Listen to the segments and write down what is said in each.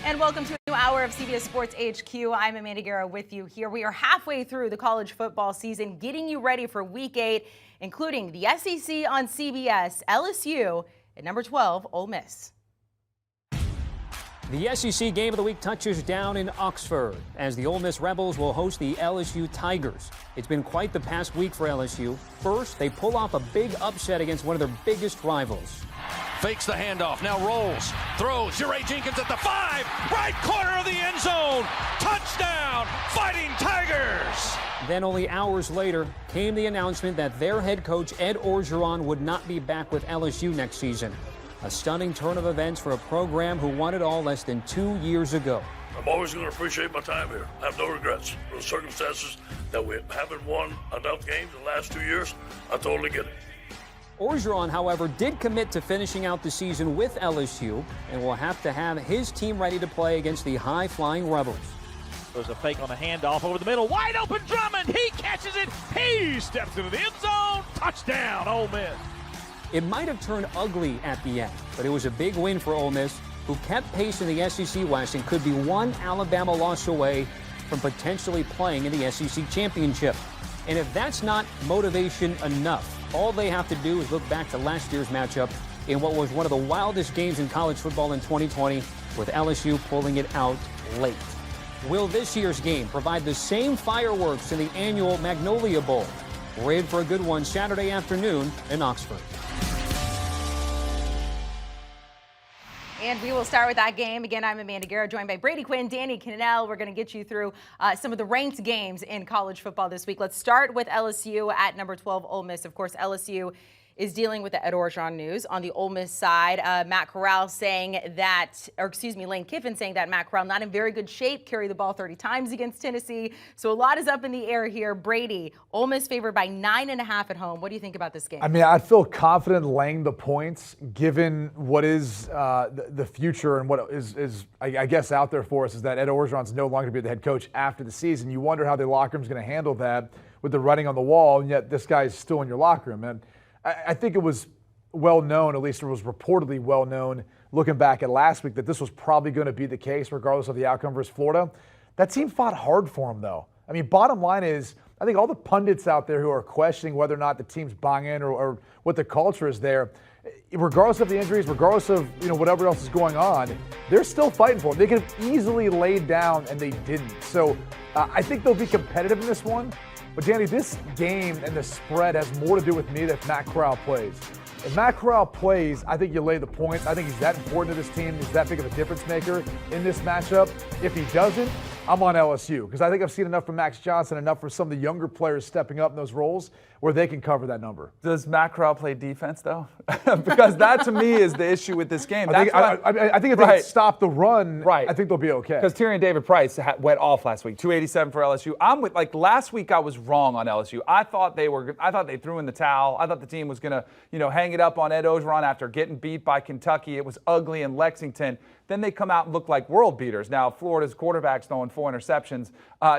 And welcome to a new hour of CBS Sports HQ. I'm Amanda Guerra with you here. We are halfway through the college football season, getting you ready for Week 8, including the SEC on CBS, LSU at number 12, Ole Miss. The SEC Game of the Week touches down in Oxford as the Ole Miss Rebels will host the LSU Tigers. It's been quite the past week for LSU. First, they pull off a big upset against one of their biggest rivals. Fakes the handoff, now rolls, throws, J. Jenkins at the 5, right corner of the end zone, touchdown, Fighting Tigers! Then only hours later came the announcement that their head coach Ed Orgeron would not be back with LSU next season. A stunning turn of events for a program who won it all less than 2 years ago. I'm always going to appreciate my time here. I have no regrets. For the circumstances that we haven't won enough games in the last 2 years, I totally get it. Orgeron, however, did commit to finishing out the season with LSU and will have to have his team ready to play against the high-flying Rebels. There's a fake on the handoff over the middle. Wide open Drummond. He catches it. He steps into the end zone. Touchdown, Ole Miss. It might have turned ugly at the end, but it was a big win for Ole Miss, who kept pace in the SEC West and could be one Alabama loss away from potentially playing in the SEC Championship. And if that's not motivation enough, all they have to do is look back to last year's matchup in what was one of the wildest games in college football in 2020, with LSU pulling it out late. Will this year's game provide the same fireworks in the annual Magnolia Bowl? We're in for a good one Saturday afternoon in Oxford. And we will start with that game. Again, I'm Amanda Guerra, joined by Brady, Quinn, Danny, Kanell. We're going to get you through some of the ranked games in college football this week. Let's start with LSU at number 12, Ole Miss. Of course, LSU is dealing with the Ed Orgeron news. On the Ole Miss side, Matt Corral saying that, Lane Kiffin saying that Matt Corral not in very good shape, carried the ball 30 times against Tennessee. So a lot is up in the air here. Brady, Ole Miss favored by 9.5 at home. What do you think about this game? I mean, I feel confident laying the points given what is the future and what is I guess out there for us is that Ed Orgeron's no longer going to be the head coach after the season. You wonder how the locker room's going to handle that with the writing on the wall, and yet this guy's still in your locker room. And I think it was well known, at least it was reportedly well known, looking back at last week, that this was probably going to be the case regardless of the outcome versus Florida. That team fought hard for him, though. I mean, bottom line is, I think all the pundits out there who are questioning whether or not the team's buying in or what the culture is there, regardless of the injuries, regardless of whatever else is going on, they're still fighting for it. They could have easily laid down, and they didn't. So I think they'll be competitive in this one. But, Danny, this game and the spread has more to do with me than if Matt Corral plays. If Matt Corral plays, I think you lay the points. I think he's that important to this team. He's that big of a difference maker in this matchup. If he doesn't, I'm on LSU because I think I've seen enough from Max Johnson, enough for some of the younger players stepping up in those roles where they can cover that number. Does Matt Corral play defense, though? Because that, to me, is the issue with this game. I think if they can stop the run, I think they'll be okay. Because Tyrion David Price went off last week, 287 for LSU. Last week I was wrong on LSU. I thought they threw in the towel. I thought the team was going to, hang it up on Ed Orgeron after getting beat by Kentucky. It was ugly in Lexington. Then they come out and look like world beaters. Now, Florida's quarterback's throwing 4 interceptions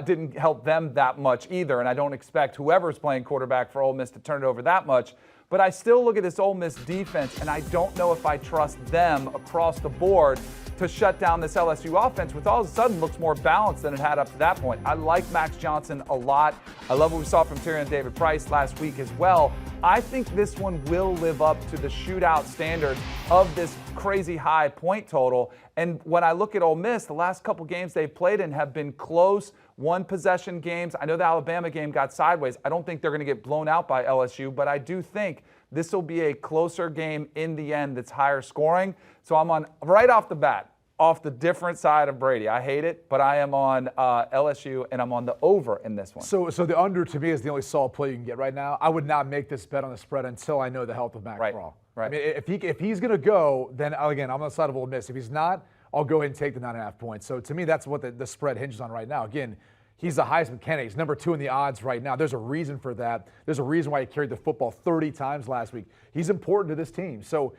didn't help them that much either, and I don't expect whoever's playing quarterback for Ole Miss to turn it over that much. But I still look at this Ole Miss defense, and I don't know if I trust them across the board to shut down this LSU offense, which all of a sudden looks more balanced than it had up to that point. I like Max Johnson a lot. I love what we saw from Tyrion David Price last week as well. I think this one will live up to the shootout standard of this crazy high point total. And when I look at Ole Miss, the last couple games they've played in have been close, one-possession games. I know the Alabama game got sideways. I don't think they're going to get blown out by LSU, but I do think this will be a closer game in the end that's higher scoring. So I'm on, right off the bat, off the different side of Brady. I hate it, but I am on LSU, and I'm on the over in this one. So the under, to me, is the only solid play you can get right now. I would not make this bet on the spread until I know the health of Matt Corral. Right. I mean, if he's going to go, then, again, I'm on the side of Ole Miss. If he's not, I'll go ahead and take the 9.5 points. So, to me, that's what the spread hinges on right now. Again, he's the Heisman candidate. He's number 2 in the odds right now. There's a reason for that. There's a reason why he carried the football 30 times last week. He's important to this team. So,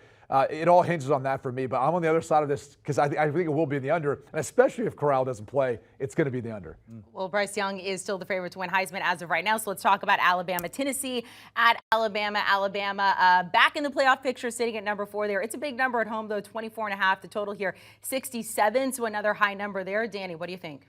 it all hinges on that for me. But I'm on the other side of this because I think it will be the under, and especially if Corral doesn't play, it's going to be the under. Well, Bryce Young is still the favorite to win Heisman as of right now. So let's talk about Alabama. Tennessee at Alabama. Alabama back in the playoff picture, sitting at number 4 there. It's a big number at home, though, 24.5. The total here, 67. So another high number there. Danny, what do you think?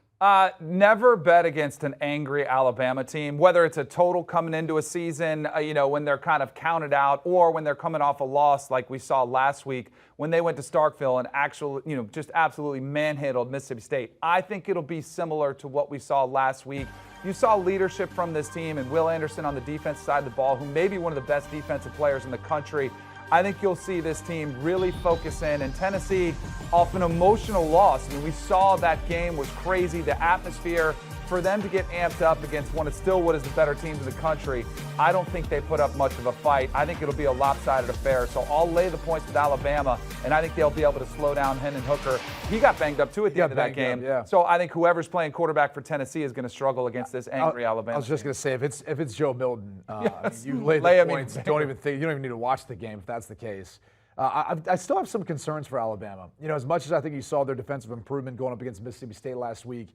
Never bet against an angry Alabama team, whether it's a total coming into a season, when they're kind of counted out, or when they're coming off a loss like we saw last week when they went to Starkville and just absolutely manhandled Mississippi State. I think it'll be similar to what we saw last week. You saw leadership from this team and Will Anderson on the defensive side of the ball, who may be one of the best defensive players in the country. I think you'll see this team really focus in. And Tennessee, off an emotional loss, we saw that game was crazy. The atmosphere, for them to get amped up against what is the better teams in the country, I don't think they put up much of a fight. I think it'll be a lopsided affair. So I'll lay the points with Alabama, and I think they'll be able to slow down Hendon Hooker. He got banged up, too, at the end of that game. Yeah. So I think whoever's playing quarterback for Tennessee is going to struggle against this angry Alabama. I was just going to say, if it's Joe Milton, Yes. you lay the points. You don't even need to watch the game if that's the case. I still have some concerns for Alabama. As much as I think you saw their defensive improvement going up against Mississippi State last week,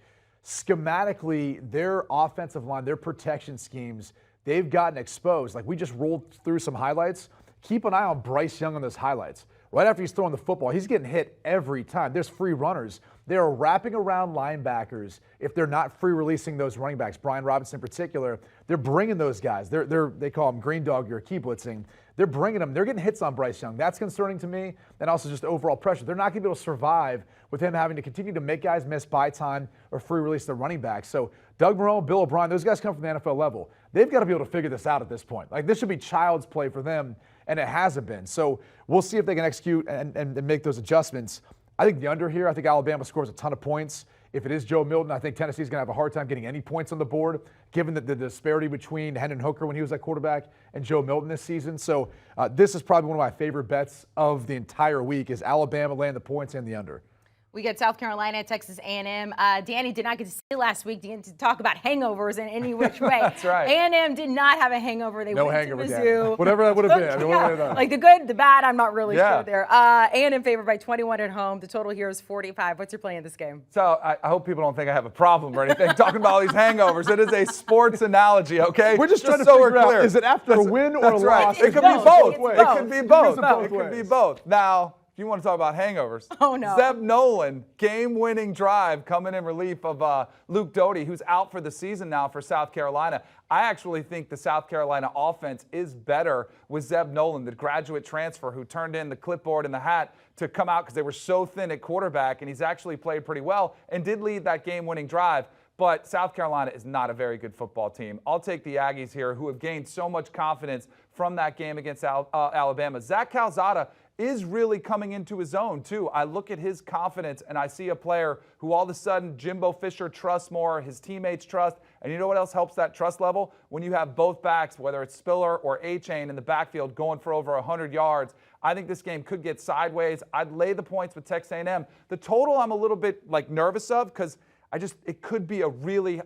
schematically, their offensive line, their protection schemes, they've gotten exposed. Like, we just rolled through some highlights. Keep an eye on Bryce Young on those highlights. Right after he's throwing the football, he's getting hit every time. There's free runners. They're wrapping around linebackers if they're not free releasing those running backs. Brian Robinson in particular, they're bringing those guys. They call them green dog or key blitzing. They're bringing them. They're getting hits on Bryce Young. That's concerning to me, and also just overall pressure. They're not going to be able to survive with him having to continue to make guys miss by time or free release their running backs. So Doug Marrone, Bill O'Brien, those guys come from the NFL level. They've got to be able to figure this out at this point. Like, this should be child's play for them, and it hasn't been. So we'll see if they can execute and make those adjustments. I think the under here, I think Alabama scores a ton of points. If it is Joe Milton, I think Tennessee's going to have a hard time getting any points on the board, given the disparity between Hendon Hooker when he was at quarterback and Joe Milton this season. So this is probably one of my favorite bets of the entire week is Alabama laying the points and the under. We get South Carolina, Texas A&M. Danny did not get to see last week to talk about hangovers in any which way. That's right. A&M did not have a hangover. They went to Mizzou. Whatever that would have been. Like the good, the bad, I'm not really sure there. A&M favored by 21 at home. The total here is 45. What's your play in this game? So I hope people don't think I have a problem or anything talking about all these hangovers. It is a sports analogy, okay? We're just trying to figure out, is it after a win or a loss? It could be both. It could be both. It could be both. Now, if you want to talk about hangovers, oh no. Zeb Nolan, game-winning drive coming in relief of Luke Doty, who's out for the season now for South Carolina. I actually think the South Carolina offense is better with Zeb Nolan, the graduate transfer who turned in the clipboard and the hat to come out because they were so thin at quarterback, and he's actually played pretty well and did lead that game-winning drive. But South Carolina is not a very good football team. I'll take the Aggies here, who have gained so much confidence from that game against Alabama. Zach Calzada is really coming into his own, too. I look at his confidence, and I see a player who all of a sudden Jimbo Fisher trusts more, his teammates trust. And you know what else helps that trust level? When you have both backs, whether it's Spiller or A-Chain in the backfield going for over 100 yards. I think this game could get sideways. I'd lay the points with Texas A&M. The total I'm a little bit nervous of because it could be a really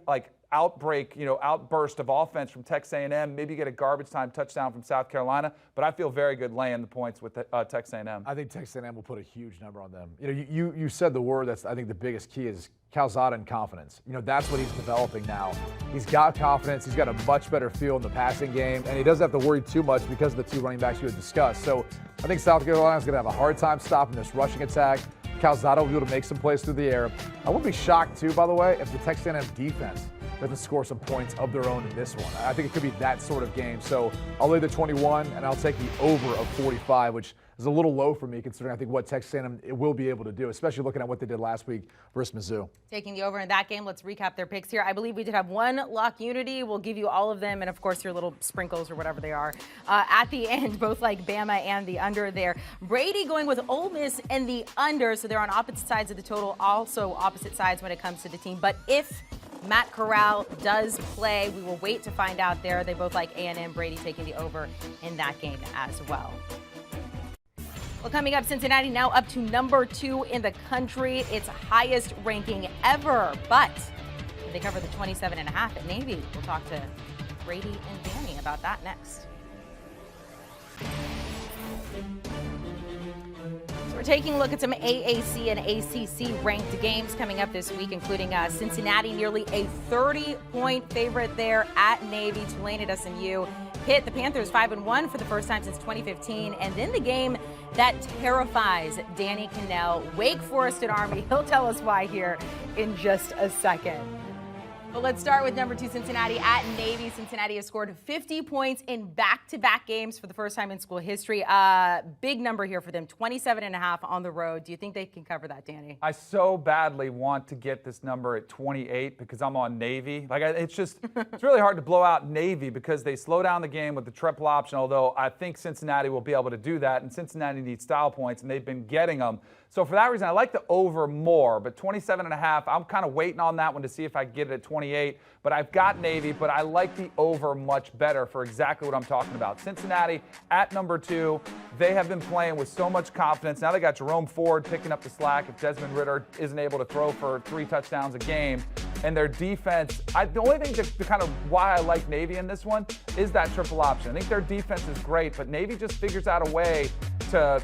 outburst of offense from Texas A&M. Maybe get a garbage time touchdown from South Carolina, but I feel very good laying the points with Texas A&M. I think Texas A&M will put a huge number on them. You said the word that's I think the biggest key is Calzada and confidence. That's what he's developing now. He's got confidence. He's got a much better feel in the passing game, and he doesn't have to worry too much because of the two running backs you had discussed. So I think South Carolina is going to have a hard time stopping this rushing attack. Calzada will be able to make some plays through the air. I wouldn't be shocked, too, by the way, if the Texas A&M defense doesn't score some points of their own in this one. I think it could be that sort of game. So I'll lay the 21, and I'll take the over of 45, which is a little low for me considering I think what Texas A&M will be able to do, especially looking at what they did last week versus Mizzou. Taking the over in that game, let's recap their picks here. I believe we did have one lock unity. We'll give you all of them, and of course your little sprinkles or whatever they are. At the end, both like Bama and the under there. Brady going with Ole Miss and the under, so they're on opposite sides of the total, also opposite sides when it comes to the team. But if Matt Corral does play, we will wait to find out there. They both like A&M, Brady taking the over in that game as well. Well, coming up, Cincinnati now up to number 2 in the country. Its highest ranking ever, but they cover the 27.5 at Navy. We'll talk to Brady and Danny about that next. taking a look at some AAC and ACC ranked games coming up this week, including Cincinnati, nearly a 30-point favorite there at Navy, Tulane at SMU. Pitt, the Panthers 5-1 for the first time since 2015. And then the game that terrifies Danny Kanell, Wake Forest at Army. He'll tell us why here in just a second. But let's start with number 2 Cincinnati at Navy. Cincinnati has scored 50 points in back-to-back games for the first time in school history. Big number here for them, 27.5 on the road. Do you think they can cover that, Danny? I so badly want to get this number at 28 because I'm on Navy. It's really hard to blow out Navy because they slow down the game with the triple option, although I think Cincinnati will be able to do that, and Cincinnati needs style points, and they've been getting them. So for that reason, I like the over more, but 27.5, I'm kind of waiting on that one to see if I can get it at 28. But I've got Navy, but I like the over much better for exactly what I'm talking about. Cincinnati at number 2, they have been playing with so much confidence. Now they got Jerome Ford picking up the slack if Desmond Ridder isn't able to throw for 3 touchdowns a game. And their defense, the only thing to kind of why I like Navy in this one is that triple option. I think their defense is great, but Navy just figures out a way to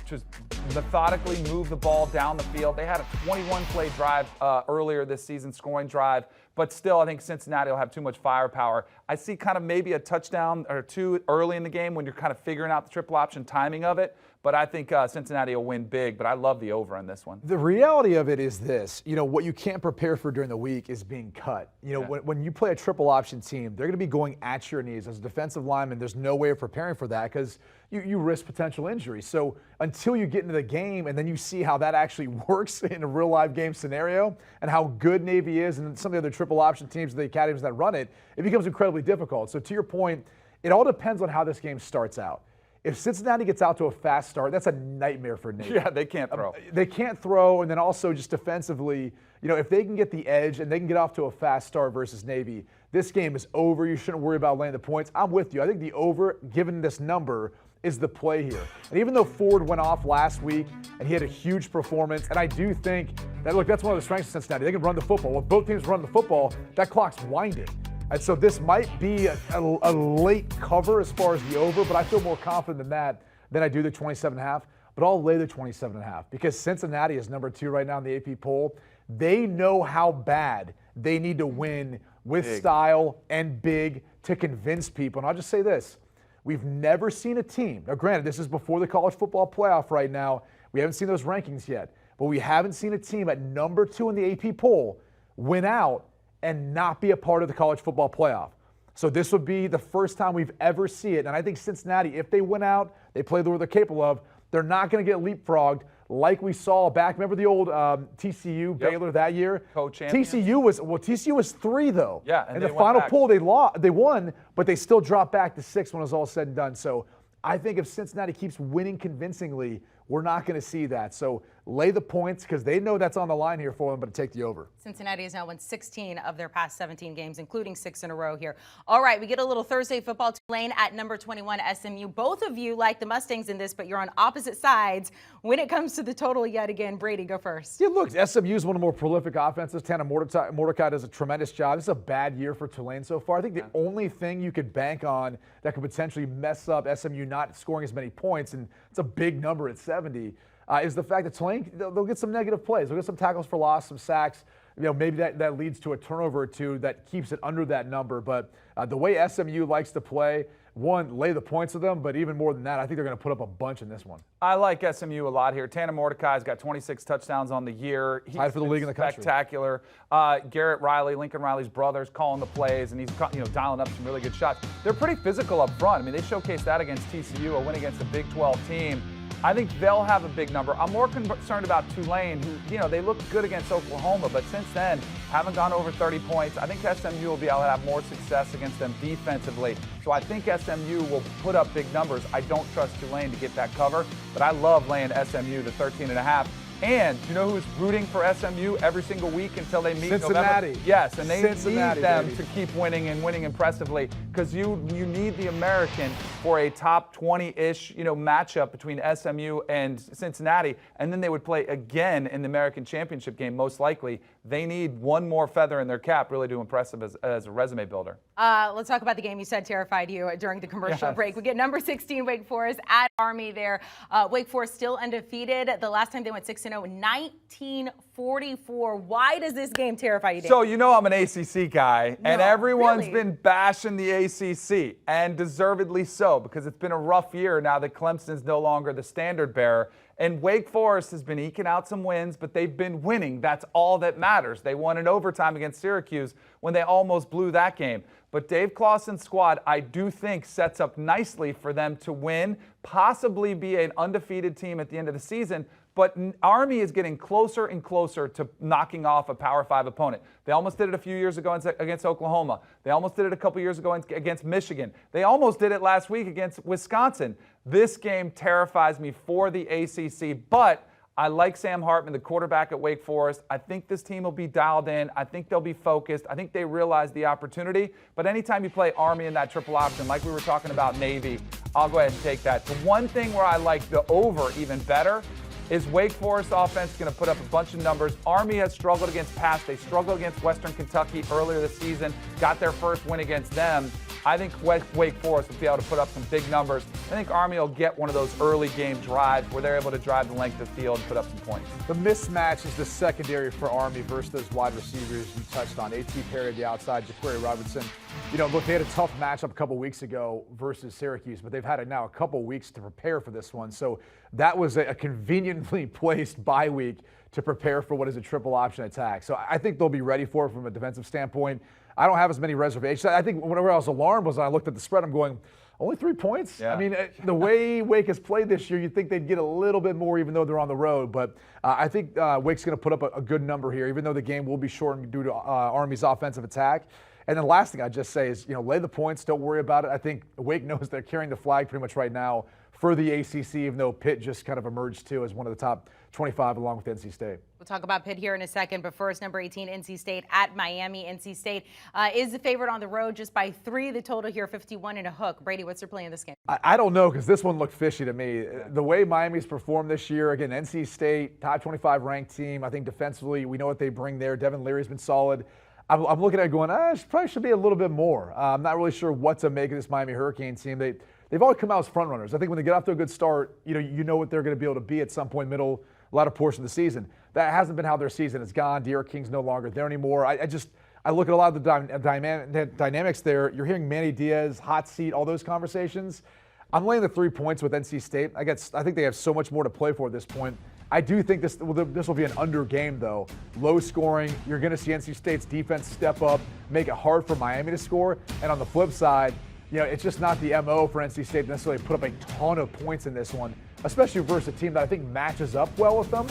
just methodically move the ball down the field. They had a 21-play drive earlier this season, scoring drive, but still I think Cincinnati will have too much firepower. I see kind of maybe a touchdown or 2 early in the game when you're kind of figuring out the triple option timing of it, but I think Cincinnati will win big, but I love the over on this one. The reality of it is this, what you can't prepare for during the week is being cut. When you play a triple option team, they're going to be going at your knees. As a defensive lineman, there's no way of preparing for that because you risk potential injury. So until you get into the game and then you see how that actually works in a real live game scenario and how good Navy is and some of the other triple option teams, the academies that run it, it becomes incredibly difficult. So to your point, it all depends on how this game starts out. If Cincinnati gets out to a fast start, that's a nightmare for Navy. Yeah, they can't throw. They can't throw, and then also just defensively, if they can get the edge and they can get off to a fast start versus Navy, this game is over. You shouldn't worry about laying the points. I'm with you. I think the over, given this number, is the play here. And even though Ford went off last week and he had a huge performance, and I do think that, look, that's one of the strengths of Cincinnati. They can run the football. When both teams run the football, that clock's winding. And so this might be a late cover as far as the over, but I feel more confident in that than I do the 27.5. But I'll lay the 27.5 because Cincinnati is number 2 right now in the AP poll. They know how bad they need to win with style and big to convince people. And I'll just say this. We've never seen a team. Now, granted, this is before the college football playoff right now. We haven't seen those rankings yet. But we haven't seen a team at number 2 in the AP poll win out and not be a part of the college football playoff. So this would be the first time we've ever seen it. And I think Cincinnati, if they win out, they play what they're capable of, they're not going to get leapfrogged like we saw back. Remember the old TCU Baylor that year? TCU was 3 though. Yeah, and in the final poll they won, but they still dropped back to 6 when it was all said and done. So I think if Cincinnati keeps winning convincingly, we're not going to see that. So lay the points because they know that's on the line here for them, but take the over. Cincinnati has now won 16 of their past 17 games, including 6 in a row here. All right, we get a little Thursday football. Tulane at number 21, SMU. Both of you like the Mustangs in this, but you're on opposite sides when it comes to the total yet again. Brady, go first. Yeah, look, SMU is one of the more prolific offenses. Tanner Mordecai does a tremendous job. This is a bad year for Tulane so far. I think the only thing you could bank on that could potentially mess up SMU not scoring as many points, and it's a big number at 70, is the fact that Tulane, they'll get some negative plays. They'll get some tackles for loss, some sacks. Maybe that leads to a turnover or 2 that keeps it under that number. But the way SMU likes to play, one, lay the points with them, but even more than that, I think they're going to put up a bunch in this one. I like SMU a lot here. Tanner Mordecai's got 26 touchdowns on the year. He's tied for the league in the country. Spectacular. Garrett Riley, Lincoln Riley's brother's calling the plays, and he's dialing up some really good shots. They're pretty physical up front. I mean, they showcased that against TCU, a win against a Big 12 team. I think they'll have a big number. I'm more concerned about Tulane, who, they looked good against Oklahoma, but since then haven't gone over 30 points. I think SMU will be able to have more success against them defensively. So I think SMU will put up big numbers. I don't trust Tulane to get that cover, but I love laying SMU to 13.5. And you know who's rooting for SMU every single week until they meet Cincinnati. November? Yes, and they Cincinnati, need them baby. to keep winning and winning impressively, because you need the American for a top 20-ish matchup between SMU and Cincinnati, and then they would play again in the American Championship game most likely. They need one more feather in their cap really to impress them as a resume builder. Let's talk about the game you said terrified you during the commercial break. We get number 16 Wake Forest at Army there. Wake Forest still undefeated. The last time they went 6-0, 1944. Why does this game terrify you, Dave? So I'm an ACC guy, and everyone's really? been bashing the ACC, and deservedly so, because it's been a rough year now that Clemson's no longer the standard bearer. And Wake Forest has been eking out some wins, but they've been winning. That's all that matters. They won in overtime against Syracuse when they almost blew that game. But Dave Clawson's squad, I do think, sets up nicely for them to win, possibly be an undefeated team at the end of the season. But Army is getting closer and closer to knocking off a Power 5 opponent. They almost did it a few years ago against Oklahoma. They almost did it a couple years ago against Michigan. They almost did it last week against Wisconsin. This game terrifies me for the ACC, but I like Sam Hartman, the quarterback at Wake Forest. I think this team will be dialed in. I think they'll be focused. I think they realize the opportunity. But anytime you play Army in that triple option, like we were talking about Navy, I'll go ahead and take that. The one thing where I like the over even better is Wake Forest offense going to put up a bunch of numbers. Army has struggled against pass. They struggled against Western Kentucky earlier this season, got their first win against them. I think Wake Forest will be able to put up some big numbers. I think Army will get one of those early game drives where they're able to drive the length of the field and put up some points. The mismatch is the secondary for Army versus those wide receivers you touched on. A.T. Perry at the outside, Jaquari Robertson. Look, they had a tough matchup a couple weeks ago versus Syracuse, but they've had now a couple weeks to prepare for this one. So that was a conveniently placed bye week to prepare for what is a triple option attack. So I think they'll be ready for it from a defensive standpoint. I don't have as many reservations. I think whenever I was alarmed was when I looked at the spread, I'm going, only 3 points? Yeah. I mean, the way Wake has played this year, you'd think they'd get a little bit more even though they're on the road. But I think Wake's going to put up a good number here, even though the game will be shortened due to Army's offensive attack. And then the last thing I'd just say is, lay the points. Don't worry about it. I think Wake knows they're carrying the flag pretty much right now for the ACC, even though Pitt just kind of emerged too as one of the top 25 along with NC State. We'll talk about Pitt here in a second, but first, number 18, NC State at Miami. NC State is the favorite on the road just by 3. The total here, 51 and a hook. Brady, what's their play in this game? I don't know, because this one looked fishy to me. The way Miami's performed this year, again, NC State, top 25 ranked team. I think defensively, we know what they bring there. Devin Leary's been solid. I'm looking at it going, it probably should be a little bit more. I'm not really sure what to make of this Miami Hurricane team. They've always come out as front runners. I think when they get off to a good start, you know what they're going to be able to be at some point latter portion of the season. That hasn't been how their season has gone. De'Aaron King's no longer there anymore. I look at a lot of the dynamics there. You're hearing Manny Diaz, hot seat, all those conversations. I'm laying the 3 points with NC State. I think they have so much more to play for at this point. I do think this will be an under game, though. Low scoring. You're going to see NC State's defense step up, make it hard for Miami to score. And on the flip side, it's just not the MO for NC State to necessarily put up a ton of points in this one, especially versus a team that I think matches up well with them.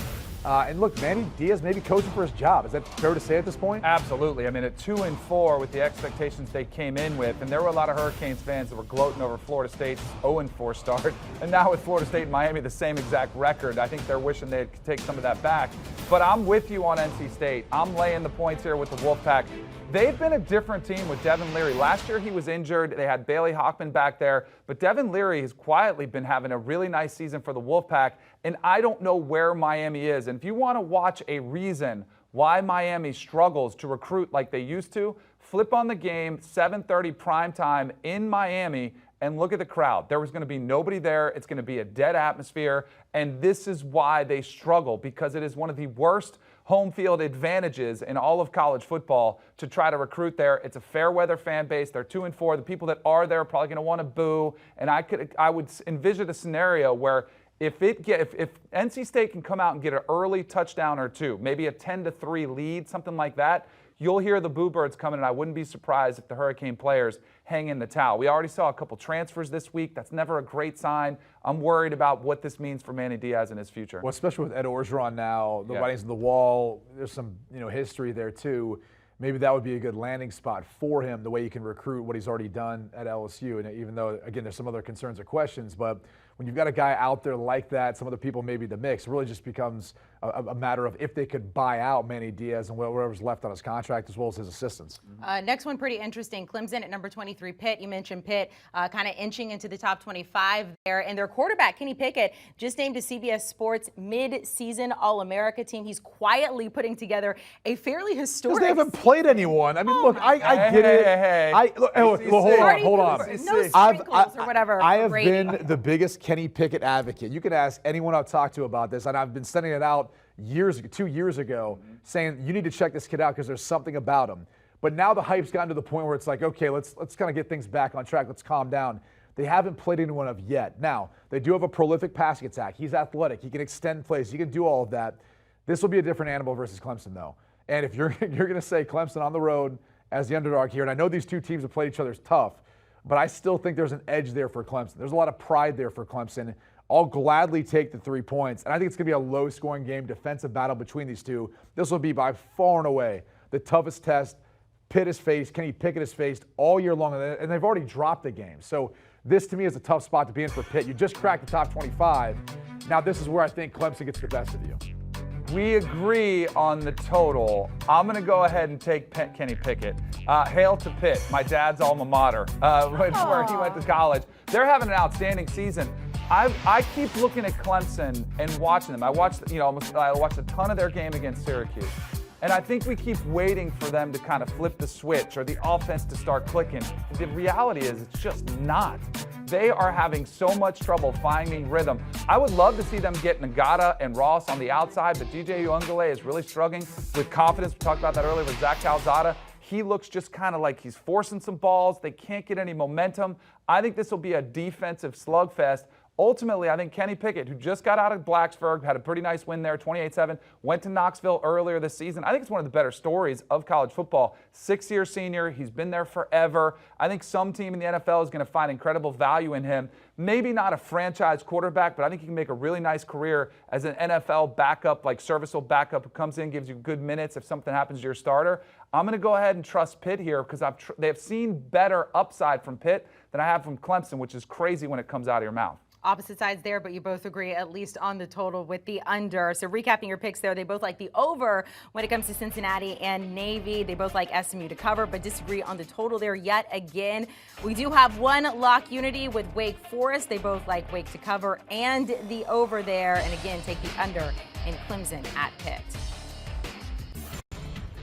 And look, Manny Diaz may be coaching for his job. Is that fair to say at this point? Absolutely. I mean, at 2-4 with the expectations they came in with, and there were a lot of Hurricanes fans that were gloating over Florida State's 0-4 start, and now with Florida State and Miami the same exact record, I think they're wishing they'd take some of that back. But I'm with you on NC State. I'm laying the points here with the Wolfpack. They've been a different team with Devin Leary. Last year he was injured. They had Bailey Hockman back there. But Devin Leary has quietly been having a really nice season for the Wolfpack. And I don't know where Miami is. And if you want to watch a reason why Miami struggles to recruit like they used to, flip on the game, 7:30 primetime in Miami, and look at the crowd. There was going to be nobody there. It's going to be a dead atmosphere. And this is why they struggle, because it is one of the worst home field advantages in all of college football to try to recruit there. It's a fair weather fan base. They're 2-4. The people that are there are probably going to want to boo. And I would envision a scenario where if NC State can come out and get an early touchdown or two, maybe a 10-3 lead, something like that, you'll hear the boo birds coming, and I wouldn't be surprised if the Hurricane players hang in the towel. We already saw a couple transfers this week. That's never a great sign. I'm worried about what this means for Manny Diaz in his future. Well, especially with Ed Orgeron now, the writings on the wall, there's some history there too. Maybe that would be a good landing spot for him, the way he can recruit what he's already done at LSU. And even though, again, there's some other concerns or questions, but when you've got a guy out there like that, some other people maybe the mix, it really just becomes a matter of if they could buy out Manny Diaz and whatever's left on his contract, as well as his assistants. Next one, pretty interesting. Clemson at number 23, Pitt. You mentioned Pitt kind of inching into the top 25 there. And their quarterback, Kenny Pickett, just named to CBS Sports mid-season All-America team. He's quietly putting together a fairly historic. Because they haven't played anyone. I mean, look, I get it. Hey. Hold on. No sprinkles or whatever. I have Brady. been the biggest Kenny Pickett advocate. You can ask anyone I've talked to about this, and I've been sending it out 2 years ago, saying you need to check this kid out because there's something about him. But now the hype's gotten to the point where it's like, okay, let's kind of get things back on track. Let's calm down. They haven't played anyone of yet. Now, they do have a prolific passing attack. He's athletic. He can extend plays. He can do all of that. This will be a different animal versus Clemson, though. And if you're going to say Clemson on the road as the underdog here, and I know these two teams have played each other tough, but I still think there's an edge there for Clemson. There's a lot of pride there for Clemson. I'll gladly take the 3 points. And I think it's going to be a low-scoring game, defensive battle between these two. This will be by far and away the toughest test Pitt has faced, Kenny Pickett has faced all year long, and they've already dropped the game. So this, to me, is a tough spot to be in for Pitt. You just cracked the top 25. Now this is where I think Clemson gets the best of you. We agree on the total. I'm going to go ahead and take Kenny Pickett. Hail to Pitt, my dad's alma mater, where he went to college. They're having an outstanding season. I keep looking at Clemson and watching them. I watched a ton of their game against Syracuse. And I think we keep waiting for them to kind of flip the switch or the offense to start clicking. The reality is it's just not. They are having so much trouble finding rhythm. I would love to see them get Nagata and Ross on the outside, but DJ Uiagalelei is really struggling with confidence. We talked about that earlier with Zach Calzada. He looks just kind of like he's forcing some balls. They can't get any momentum. I think this will be a defensive slugfest. Ultimately, I think Kenny Pickett, who just got out of Blacksburg, had a pretty nice win there, 28-7, went to Knoxville earlier this season. I think it's one of the better stories of college football. 6-year senior, he's been there forever. I think some team in the NFL is going to find incredible value in him. Maybe not a franchise quarterback, but I think he can make a really nice career as an NFL backup, like serviceable backup who comes in, gives you good minutes if something happens to your starter. I'm going to go ahead and trust Pitt here because they have seen better upside from Pitt than I have from Clemson, which is crazy when it comes out of your mouth. Opposite sides there, but you both agree at least on the total with the under. So recapping your picks there, they both like the over when it comes to Cincinnati and Navy. They both like SMU to cover, but disagree on the total there yet again. We do have one lock unity with Wake Forest. They both like Wake to cover and the over there. And again, take the under in Clemson at Pitt.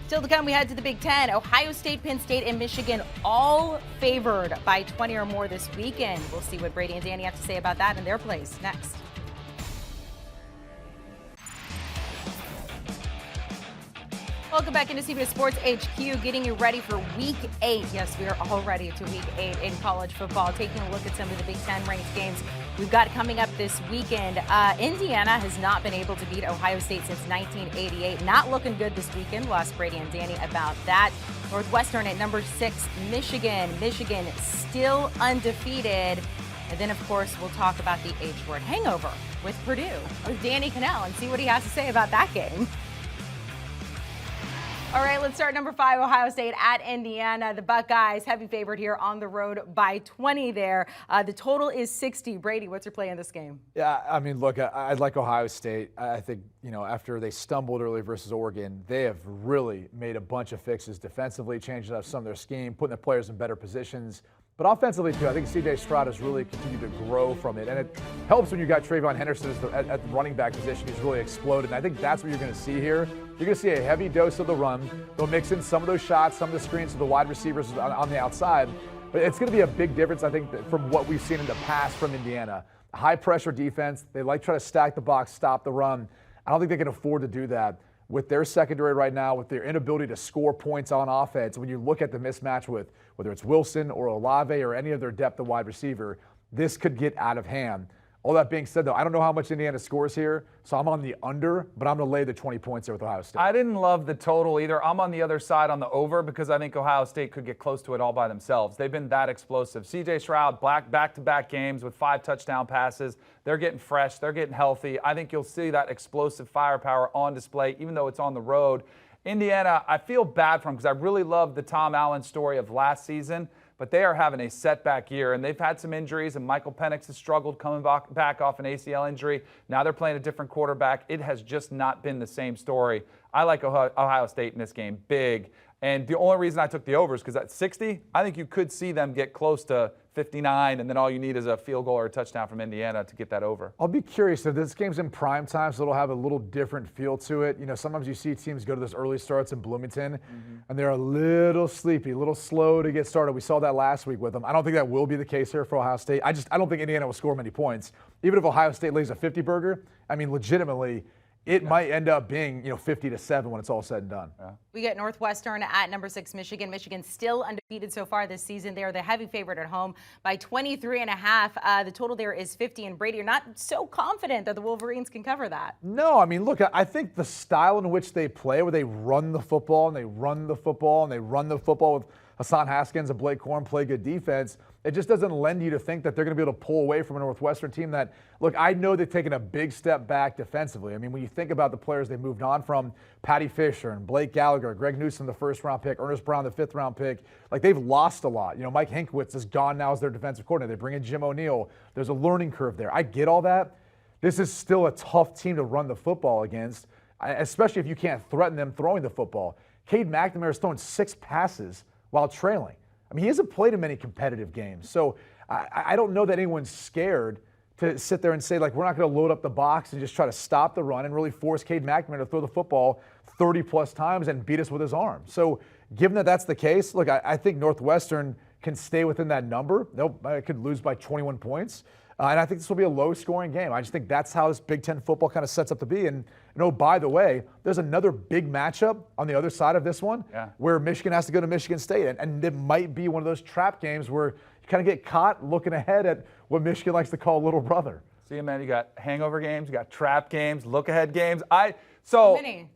Still to come, we head to the Big Ten. Ohio State, Penn State, and Michigan all favored by 20 or more this weekend. We'll see what Brady and Danny have to say about that in their plays next. Welcome back into CBS Sports HQ, getting you ready for Week 8. Yes, we are all ready to Week 8 in college football. Taking a look at some of the Big Ten ranked games we've got coming up this weekend. Indiana has not been able to beat Ohio State since 1988. Not looking good this weekend. We'll ask Brady and Danny about that. Northwestern at number 6, Michigan. Michigan still undefeated. And then, of course, we'll talk about the H-word hangover with Purdue, with Danny Kanell, and see what he has to say about that game. All right, let's start number 5, Ohio State at Indiana. The Buckeyes, heavy favorite here on the road by 20 there. The total is 60. Brady, what's your play in this game? Yeah, I mean, look, I'd like Ohio State. I think, after they stumbled early versus Oregon, they have really made a bunch of fixes defensively, changing up some of their scheme, putting their players in better positions. But offensively, too, I think C.J. Stroud has really continued to grow from it. And it helps when you got Trayvon Henderson at the running back position. He's really exploded. And I think that's what you're going to see here. You're going to see a heavy dose of the run. They'll mix in some of those shots, some of the screens to the wide receivers on the outside. But it's going to be a big difference, I think, from what we've seen in the past from Indiana. High-pressure defense. They like try to stack the box, stop the run. I don't think they can afford to do that with their secondary right now, with their inability to score points on offense. When you look at the mismatch with whether it's Wilson or Olave or any of their depth of wide receiver, this could get out of hand. All that being said, though, I don't know how much Indiana scores here, so I'm on the under, but I'm going to lay the 20 points there with Ohio State. I didn't love the total either. I'm on the other side on the over because I think Ohio State could get close to it all by themselves. They've been that explosive. C.J. Stroud, back-to-back games with 5 touchdown passes. They're getting fresh. They're getting healthy. I think you'll see that explosive firepower on display, even though it's on the road. Indiana, I feel bad for them because I really love the Tom Allen story of last season. but they are having a setback year, and they've had some injuries, and Michael Penix has struggled coming back off an ACL injury. Now they're playing a different quarterback. It has just not been the same story. I like Ohio State in this game, big. And the only reason I took the over is because at 60, I think you could see them get close to 59, and then all you need is a field goal or a touchdown from Indiana to get that over. I'll be curious if this game's in prime time, so it'll have a little different feel to it. You know, sometimes you see teams go to those early starts in Bloomington, and they're a little sleepy, a little slow to get started. We saw that last week with them. I don't think that will be the case here for Ohio State. I don't think Indiana will score many points. Even if Ohio State lays a 50-burger, I mean, legitimately, it might end up being, 50-7 when it's all said and done. Yeah. We get Northwestern at number 6, Michigan. Michigan still undefeated so far this season. They are the heavy favorite at home by 23.5. The total there is 50. And Brady, you're not so confident that the Wolverines can cover that. No, I mean, look, I think the style in which they play, where they run the football and they run the football and they run the football with Hassan Haskins and Blake Corum play good defense, it just doesn't lend you to think that they're going to be able to pull away from a Northwestern team that, look, I know they've taken a big step back defensively. I mean, when you think about the players they moved on from, Patty Fisher and Blake Gallagher, Greg Newsome, the first-round pick, Ernest Brown, the fifth-round pick, like they've lost a lot. Mike Hankwitz is gone now as their defensive coordinator. They bring in Jim O'Neill. There's a learning curve there. I get all that. This is still a tough team to run the football against, especially if you can't threaten them throwing the football. Cade McNamara is throwing 6 passes while trailing. I mean, he hasn't played in many competitive games. So I don't know that anyone's scared to sit there and say, like, we're not going to load up the box and just try to stop the run and really force Cade McNamara to throw the football 30-plus times and beat us with his arm. So given that that's the case, look, I think Northwestern can stay within that number. They could lose by 21 points. And I think this will be a low-scoring game. I just think that's how this Big Ten football kind of sets up to be. And, by the way, there's another big matchup on the other side of this one where Michigan has to go to Michigan State. And it might be one of those trap games where you kind of get caught looking ahead at what Michigan likes to call little brother. See, man, you got hangover games, you got trap games, look-ahead games. I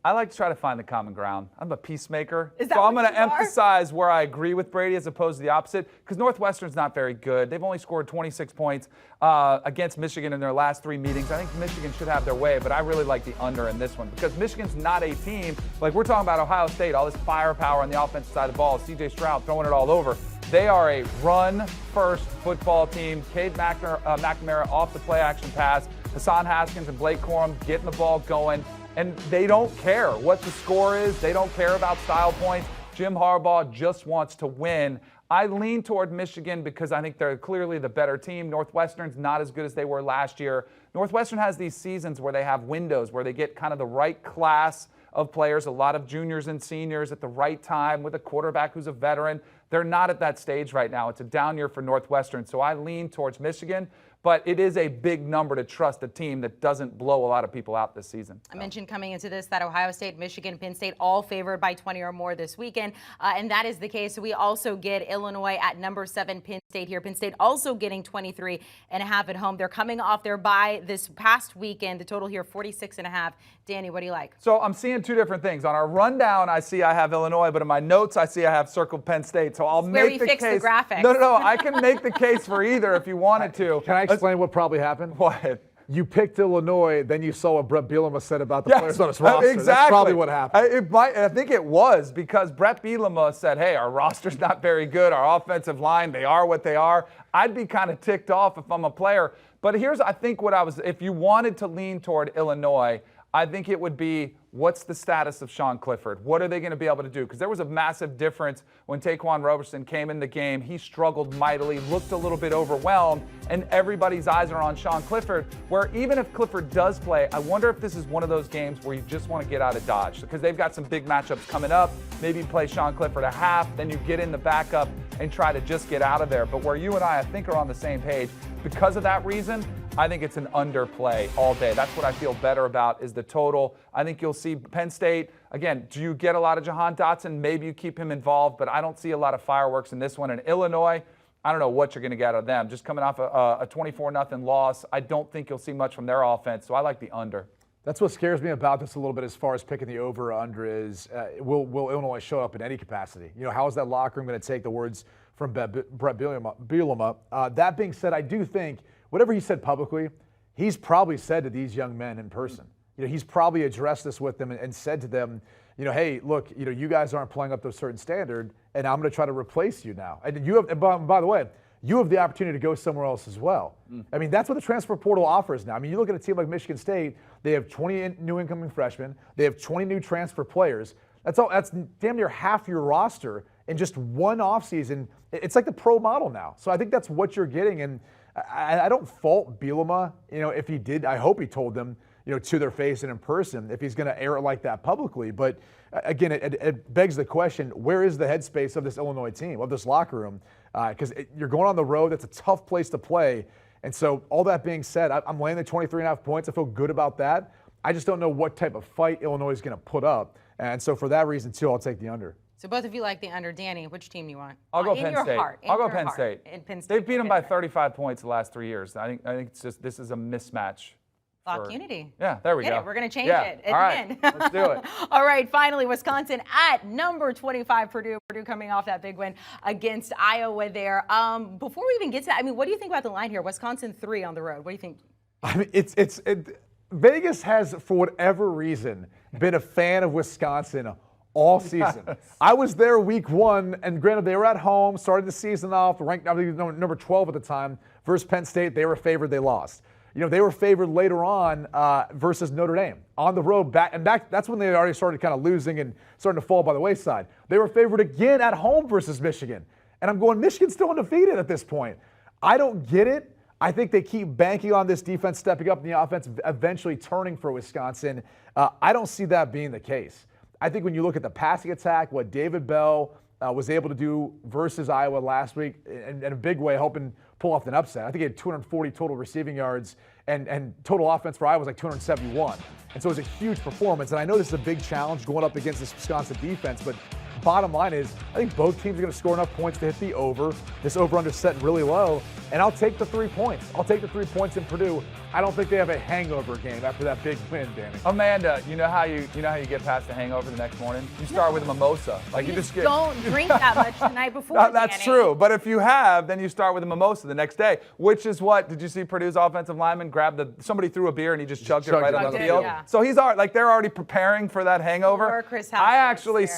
like to try to find the common ground. I'm a peacemaker. So I'm going to emphasize where I agree with Brady as opposed to the opposite, because Northwestern's not very good. They've only scored 26 points against Michigan in their last 3 meetings. I think Michigan should have their way, but I really like the under in this one because Michigan's not a team. Like we're talking about Ohio State, all this firepower on the offensive side of the ball, C.J. Stroud throwing it all over. They are a run-first football team. Cade McNamara off the play-action pass. Hassan Haskins and Blake Corum getting the ball going. And they don't care what the score is. They don't care about style points. Jim Harbaugh just wants to win. I lean toward Michigan because I think they're clearly the better team. Northwestern's not as good as they were last year. Northwestern has these seasons where they have windows where they get kind of the right class of players, a lot of juniors and seniors at the right time with a quarterback who's a veteran. They're not at that stage right now. It's a down year for Northwestern, so I lean towards Michigan. But it is a big number to trust a team that doesn't blow a lot of people out this season. I mentioned coming into this that Ohio State, Michigan, Penn State all favored by 20 or more this weekend, and that is the case. We also get Illinois at number 7, Penn State here. Penn State also getting 23.5 at home. They're coming off their bye this past weekend. The total here 46.5. Danny, what do you like? So I'm seeing 2 different things. On our rundown, I see I have Illinois, but in my notes, I see I have circled Penn State. So I'll make the case. The graphics. No. I can make the case for either if you wanted to. Can I explain what probably happened? What? You picked Illinois, then you saw what Brett Bielema said about the players on his roster. Exactly. That's probably what happened. I think it was because Brett Bielema said, hey, our roster's not very good. Our offensive line, they are what they are. I'd be kind of ticked off if I'm a player. But here's, I think, if you wanted to lean toward Illinois, I think it would be, what's the status of Sean Clifford? What are they going to be able to do? Because there was a massive difference when Taquan Roberson came in the game. He struggled mightily, looked a little bit overwhelmed, and everybody's eyes are on Sean Clifford, where even if Clifford does play, I wonder if this is one of those games where you just want to get out of Dodge, because they've got some big matchups coming up. Maybe play Sean Clifford a half, then you get in the backup and try to just get out of there. But where you and I think, are on the same page, because of that reason, I think it's an underplay all day. That's what I feel better about is the total. I think you'll see Penn State. Again, do you get a lot of Jahan Dotson? Maybe you keep him involved, but I don't see a lot of fireworks in this one. And Illinois, I don't know what you're going to get out of them. Just coming off a 24-0 loss, I don't think you'll see much from their offense, so I like the under. That's what scares me about this a little bit as far as picking the over or under is, will Illinois show up in any capacity? How is that locker room going to take the words from Brett Bielema? That being said, I do think whatever he said publicly, he's probably said to these young men in person. He's probably addressed this with them and said to them, hey, look, you guys aren't playing up to a certain standard, and I'm going to try to replace you now. And you have, and by the way, you have the opportunity to go somewhere else as well. I mean, that's what the transfer portal offers now. I mean, you look at a team like Michigan State, they have 20 new incoming freshmen, they have 20 new transfer players. That's damn near half your roster in just one offseason. It's like the pro model now. So I think that's what you're getting. And I don't fault Bielema. If he did, I hope he told them, to their face and in person, if he's going to air it like that publicly. But again, it begs the question, where is the headspace of this Illinois team, of this locker room? Because you're going on the road. That's a tough place to play. And so all that being said, I'm laying the 23.5 points. I feel good about that. I just don't know what type of fight Illinois is going to put up. And so for that reason, too, I'll take the under. So both of you like the under. Danny, which team do you want? I'll go Penn State. I'll go Penn State. Penn State. They've beat them by 35 points the last 3 years. I think it's just this is a mismatch. Lock unity. Yeah, there we go. We're going to change it at all right, the end. let's do it. All right, finally, Wisconsin at number 25, Purdue. Purdue coming off that big win against Iowa there. Before we even get to that, what do you think about the line here? Wisconsin 3 on the road. What do you think? I mean, Vegas has, for whatever reason, been a fan of Wisconsin all season. Yes. I was there week 1, and granted, they were at home, started the season off, ranked, I believe, number 12 at the time, versus Penn State. They were favored, they lost. They were favored later on versus Notre Dame on the road back. That's when they already started kind of losing and starting to fall by the wayside. They were favored again at home versus Michigan. And I'm going, Michigan's still undefeated at this point. I don't get it. I think they keep banking on this defense stepping up and the offense eventually turning for Wisconsin. I don't see that being the case. I think when you look at the passing attack, what David Bell was able to do versus Iowa last week in a big way, helping pull off an upset. I think he had 240 total receiving yards, and total offense for Iowa was like 271. And so it was a huge performance. And I know this is a big challenge going up against this Wisconsin defense, but bottom line is I think both teams are going to score enough points to hit the over. This over-under set really low, and I'll take the 3 points. I'll take the 3 points in Purdue. I don't think they have a hangover game after that big win, Danny. Amanda, you know how you get past the hangover the next morning? You start with a mimosa. You just don't drink that much the night before. That's Danny. true. But if you have, then you start with a mimosa the next day, which is what? Did you see Purdue's offensive lineman somebody threw a beer and he just chugged it right on the field? Yeah. So they're already preparing for that hangover. Chris I actually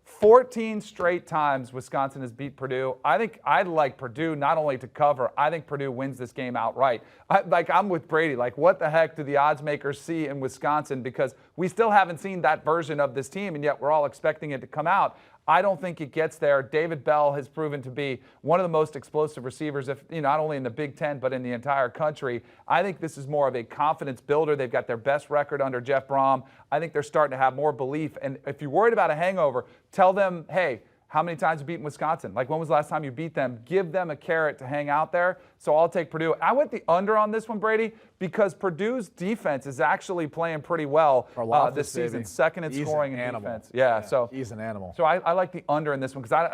14 straight times Wisconsin has beat Purdue. I think I'd like Purdue not only to cover, I think Purdue wins this game outright. I'm with Brady. What the heck do the odds makers see in Wisconsin? Because we still haven't seen that version of this team, and yet we're all expecting it to come out. I don't think it gets there. David Bell has proven to be one of the most explosive receivers, not only in the Big Ten, but in the entire country. I think this is more of a confidence builder. They've got their best record under Jeff Brom. I think they're starting to have more belief. And if you're worried about a hangover, tell them, hey, how many times have you beaten Wisconsin? When was the last time you beat them? Give them a carrot to hang out there. So I'll take Purdue. I went the under on this one, Brady, because Purdue's defense is actually playing pretty well this season. Second in scoring in defense. Yeah, so he's an animal. So I like the under in this one because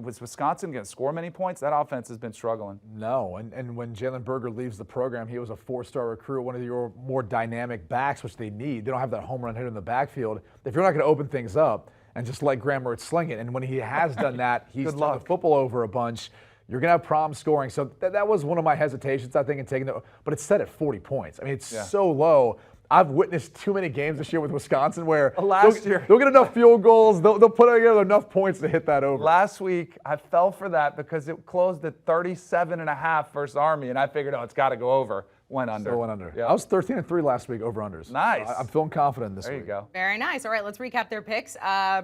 was Wisconsin going to score many points? That offense has been struggling. No, and when Jalen Berger leaves the program, he was a 4-star recruit, one of your more dynamic backs, which they need. They don't have that home run hitter in the backfield. If you're not going to open things up and just let Graham Mertz sling it, and when he has done that, he's turned the football over a bunch. You're going to have problems scoring. So that was one of my hesitations, I think, in taking it. But it's set at 40 points. I mean, it's so low. I've witnessed too many games this year with Wisconsin where they'll get enough field goals. They'll put together enough points to hit that over. Last week, I fell for that because it closed at 37.5 versus Army, and I figured, it's got to go over. Went under. So went under. Yep. I was 13-3 last week over unders. Nice. I'm feeling confident this week. There you go. Very nice. All right, let's recap their picks.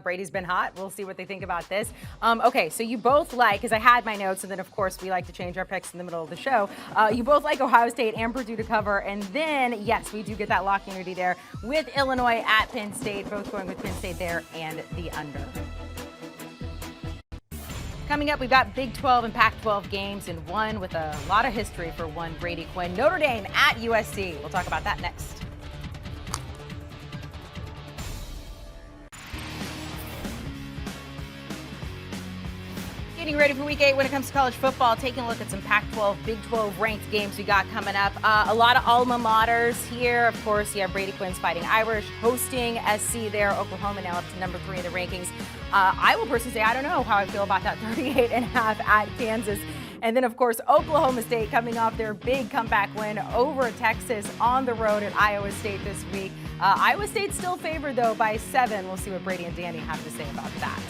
Brady's been hot. We'll see what they think about this. Okay, so you both because I had my notes, and then, of course, we like to change our picks in the middle of the show. You both like Ohio State and Purdue to cover, and then, yes, we do get that lock unity there with Illinois at Penn State, both going with Penn State there and the under. Coming up, we've got Big 12 and Pac-12 games in one with a lot of history for one Brady Quinn. Notre Dame at USC. We'll talk about that next. Getting ready for Week 8 when it comes to college football, taking a look at some Pac-12, Big 12 ranked games we got coming up. A lot of alma maters here. Of course, you have Brady Quinn's Fighting Irish hosting SC there. Oklahoma now up to number 3 in the rankings. I will personally say I don't know how I feel about that 38.5 at Kansas. And then, of course, Oklahoma State coming off their big comeback win over Texas on the road at Iowa State this week. Iowa State still favored, though, by 7. We'll see what Brady and Danny have to say about that.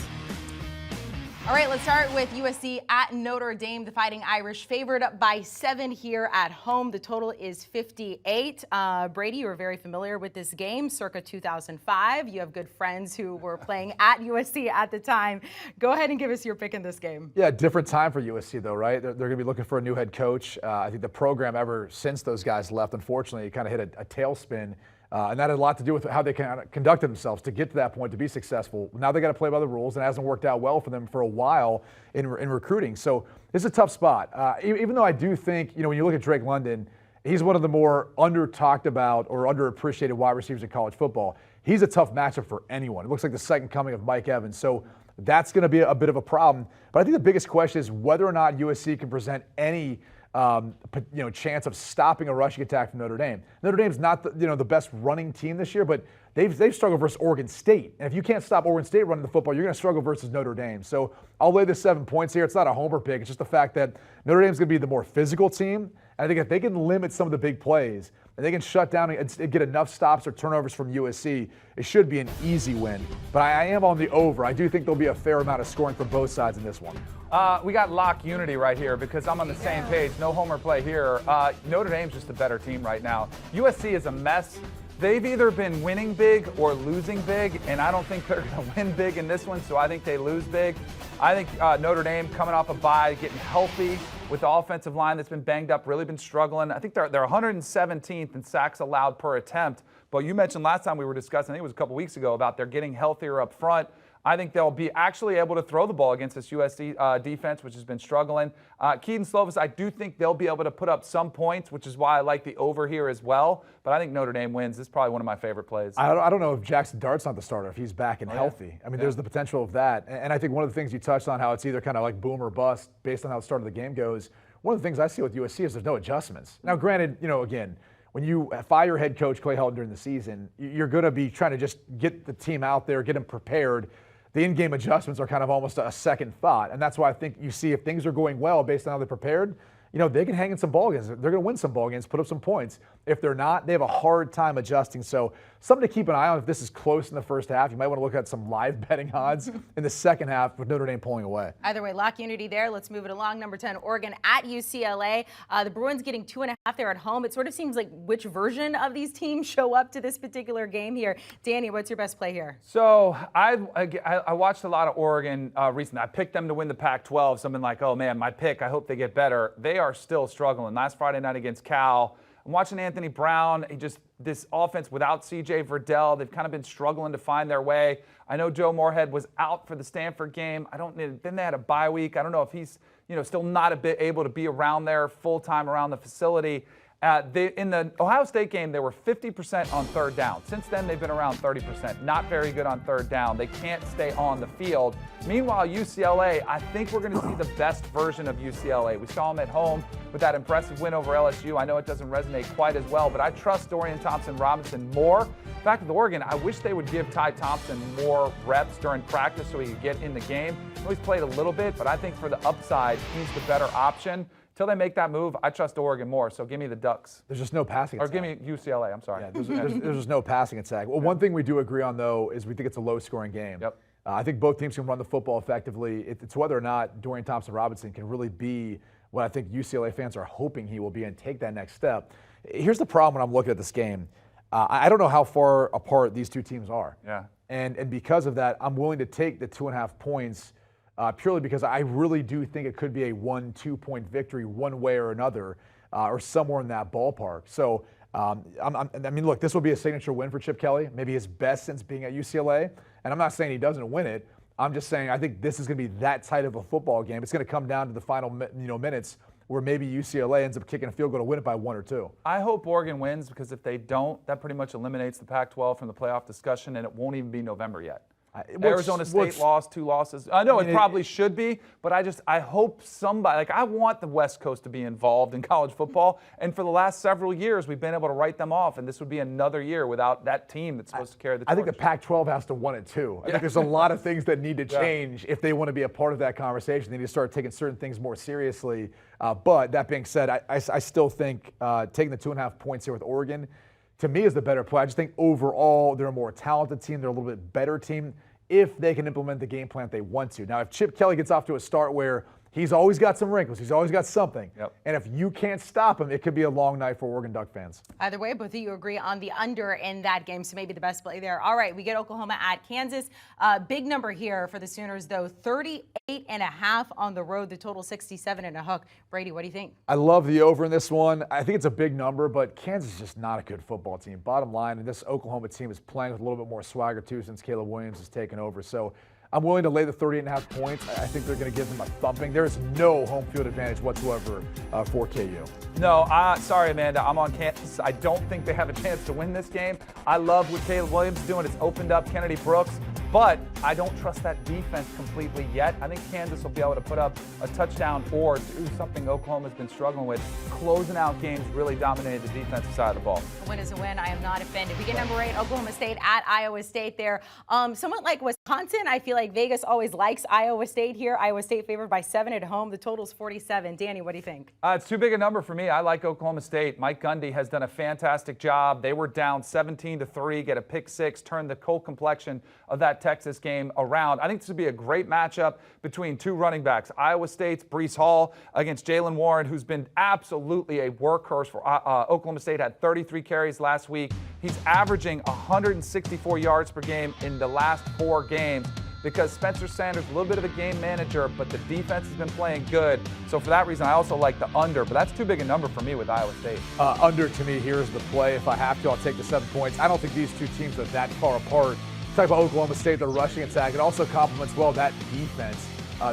All right, let's start with USC at Notre Dame. The Fighting Irish favored by 7 here at home. The total is 58. Brady, you are very familiar with this game, circa 2005. You have good friends who were playing at USC at the time. Go ahead and give us your pick in this game. Yeah, different time for USC, though, right? They're going to be looking for a new head coach. I think the program ever since those guys left, unfortunately, kind of hit a tailspin. And that had a lot to do with how they conducted themselves to get to that point, to be successful. Now they got to play by the rules, and it hasn't worked out well for them for a while in recruiting. So it's a tough spot. Even though I do think, when you look at Drake London, he's one of the more under-talked about or underappreciated wide receivers in college football. He's a tough matchup for anyone. It looks like the second coming of Mike Evans. So that's going to be a bit of a problem. But I think the biggest question is whether or not USC can present any chance of stopping a rushing attack from Notre Dame. Notre Dame's not the best running team this year, but they've struggled versus Oregon State. And if you can't stop Oregon State running the football, you're going to struggle versus Notre Dame. So I'll lay the 7 points here. It's not a homer pick. It's just the fact that Notre Dame's going to be the more physical team. And I think if they can limit some of the big plays and they can shut down and get enough stops or turnovers from USC, it should be an easy win. But I am on the over. I do think there'll be a fair amount of scoring from both sides in this one. We got lock unity right here because I'm on the same page. No homer play here. Notre Dame's just a better team right now. USC is a mess. They've either been winning big or losing big, and I don't think they're going to win big in this one, so I think they lose big. I think Notre Dame coming off a bye, getting healthy with the offensive line that's been banged up, really been struggling. I think they're 117th in sacks allowed per attempt. But you mentioned last time we were discussing, I think it was a couple weeks ago, about they're getting healthier up front. I think they'll be actually able to throw the ball against this USC defense, which has been struggling. Keaton Slovis, I do think they'll be able to put up some points, which is why I like the over here as well. But I think Notre Dame wins. This is probably one of my favorite plays. I don't know if Jackson Dart's not the starter, if he's back and healthy. I mean, there's the potential of that. And I think one of the things you touched on, how it's either kind of like boom or bust based on how the start of the game goes. One of the things I see with USC is there's no adjustments. Now, granted, again, when you fire head coach Clay Helton during the season, you're going to be trying to just get the team out there, get them prepared. The in-game adjustments are kind of almost a second thought. And that's why I think you see if things are going well based on how they're prepared, they can hang in some ball games. They're going to win some ball games, put up some points. If they're not, they have a hard time adjusting. So something to keep an eye on if this is close in the first half. You might want to look at some live betting odds in the second half with Notre Dame pulling away. Either way, lock unity there. Let's move it along. Number 10, Oregon at UCLA. The Bruins getting 2.5 there at home. It sort of seems like which version of these teams show up to this particular game here. Danny, what's your best play here? So I watched a lot of Oregon recently. I picked them to win the Pac-12. So I've been like, oh man, my pick, I hope they get better. They are still struggling. Last Friday night against Cal, I'm watching Anthony Brown. This offense without C.J. Verdell, they've kind of been struggling to find their way. I know Joe Moorhead was out for the Stanford game. Then they had a bye week. I don't know if he's still not a bit able to be around there full time around the facility. In the Ohio State game, they were 50% on third down. Since then, they've been around 30%. Not very good on third down. They can't stay on the field. Meanwhile, UCLA, I think we're going to see the best version of UCLA. We saw them at home with that impressive win over LSU. I know it doesn't resonate quite as well, but I trust Dorian Thompson-Robinson more. Back with Oregon, I wish they would give Ty Thompson more reps during practice so he could get in the game. He's played a little bit, but I think for the upside, he's the better option. Until they make that move, I trust Oregon more. So give me the Ducks. There's just no passing attack. Or give me UCLA. I'm sorry. Yeah, there's just no passing attack. Well, one thing we do agree on, though, is we think it's a low-scoring game. Yep. I think both teams can run the football effectively. It's whether or not Dorian Thompson-Robinson can really be what I think UCLA fans are hoping he will be and take that next step. Here's the problem when I'm looking at this game. I don't know how far apart these two teams are. Yeah. And because of that, I'm willing to take the 2.5 points purely because I really do think it could be a 1-2 point victory one way or another, or somewhere in that ballpark. So, look, this will be a signature win for Chip Kelly, maybe his best since being at UCLA. And I'm not saying he doesn't win it. I'm just saying I think this is going to be that tight of a football game. It's going to come down to the final minutes where maybe UCLA ends up kicking a field goal to win it by 1 or 2. I hope Oregon wins because if they don't, that pretty much eliminates the Pac-12 from the playoff discussion, and it won't even be November yet. Arizona State lost 2 losses. I know it probably should be, but I hope somebody, like I want the West Coast to be involved in college football. And for the last several years, we've been able to write them off. And this would be another year without that team that's supposed to carry the torch. I think the Pac-12 has to want it too. I think there's a lot of things that need to change if they want to be a part of that conversation. They need to start taking certain things more seriously. But that being said, I still think taking the 2.5 points here with Oregon, to me, is the better play. I just think overall they're a more talented team. They're a little bit better team if they can implement the game plan they want to. Now, if Chip Kelly gets off to a start where he's always got some wrinkles, he's always got something, and if you can't stop him, it could be a long night for Oregon Duck fans. Either way, both of you agree on the under in that game, so maybe the best play there. All right, we get Oklahoma at Kansas. Big number here for the Sooners, though, 38.5 on the road, the total 67 and a hook. Brady, what do you think? I love the over in this one. I think it's a big number, but Kansas is just not a good football team. Bottom line, and this Oklahoma team is playing with a little bit more swagger, too, since Caleb Williams has taken over. So I'm willing to lay the 38.5 points. I think they're going to give them a thumping. There is no home field advantage whatsoever for KU. No, sorry, Amanda. I'm on Kansas. I don't think they have a chance to win this game. I love what Caleb Williams is doing. It's opened up Kennedy Brooks, but I don't trust that defense completely yet. I think Kansas will be able to put up a touchdown or do something Oklahoma's been struggling with. Closing out games really dominated the defensive side of the ball. A win is a win. I am not offended. We get number 8, Oklahoma State at Iowa State there. Somewhat like Wisconsin, I feel like Vegas always likes Iowa State here. Iowa State favored by 7 at home. The total's 47. Danny, what do you think? It's too big a number for me. I like Oklahoma State. Mike Gundy has done a fantastic job. They were down 17-3, get a pick 6, turn the cold complexion of that Texas game around. I think this would be a great matchup between 2 running backs. Iowa State's Breece Hall against Jalen Warren, who's been absolutely a workhorse for Oklahoma State, had 33 carries last week. He's averaging 164 yards per game in the last 4 games because Spencer Sanders, a little bit of a game manager, but the defense has been playing good. So for that reason, I also like the under, but that's too big a number for me with Iowa State. Under, to me, here's the play. If I have to, I'll take the 7 points. I don't think these two teams are that far apart. Talk about Oklahoma State, their rushing attack. It also complements well that defense.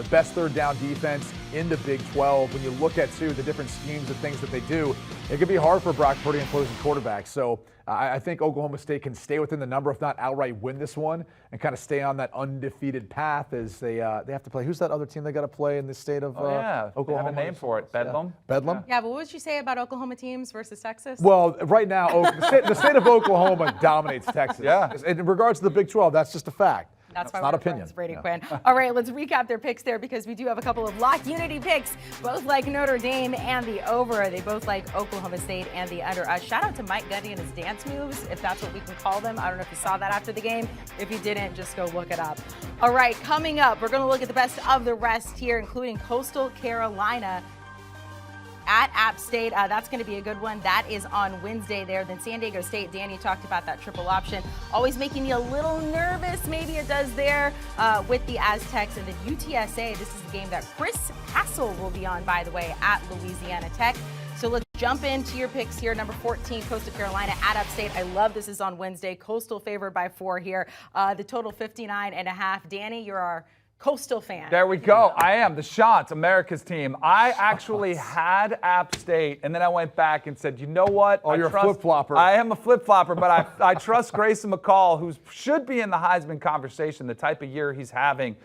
Best third down defense in the Big 12. When you look at, too, the different schemes and things that they do, it can be hard for Brock Purdy and opposing quarterbacks. So I think Oklahoma State can stay within the number, if not outright win this one, and kind of stay on that undefeated path as they have to play. Who's that other team they got to play in the state of Oklahoma? They have a name for it. Bedlam. Bedlam? Yeah, but what would you say about Oklahoma teams versus Texas? Well, right now, the state of Oklahoma dominates Texas. Yeah. In regards to the Big 12, that's just a fact. That's why not we're opinion. friends, Brady Quinn. All right, let's recap their picks there because we do have a couple of lock unity picks. Both like Notre Dame and the over. They both like Oklahoma State and the under. Shout out to Mike Gundy and his dance moves, if that's what we can call them. I don't know if you saw that after the game. If you didn't, just go look it up. All right, coming up, we're going to look at the best of the rest here, including Coastal Carolina at App State. That's going to be a good one. That is on Wednesday there. Then San Diego State, Danny talked about that triple option. Always making me a little nervous. Maybe it does there with the Aztecs. And then UTSA, this is the game that Chris Hassel will be on, by the way, at Louisiana Tech. So let's jump into your picks here. Number 14, Coastal Carolina at App State. I love this is on Wednesday. Coastal favored by 4 here. The total 59.5. Danny, you're our Coastal fan. There we go. I am. The Shots, America's team. I actually had App State, and then I went back and said, you know what? Oh, you're a flip-flopper. I am a flip-flopper, but I trust Grayson McCall, who should be in the Heisman conversation, the type of year he's having.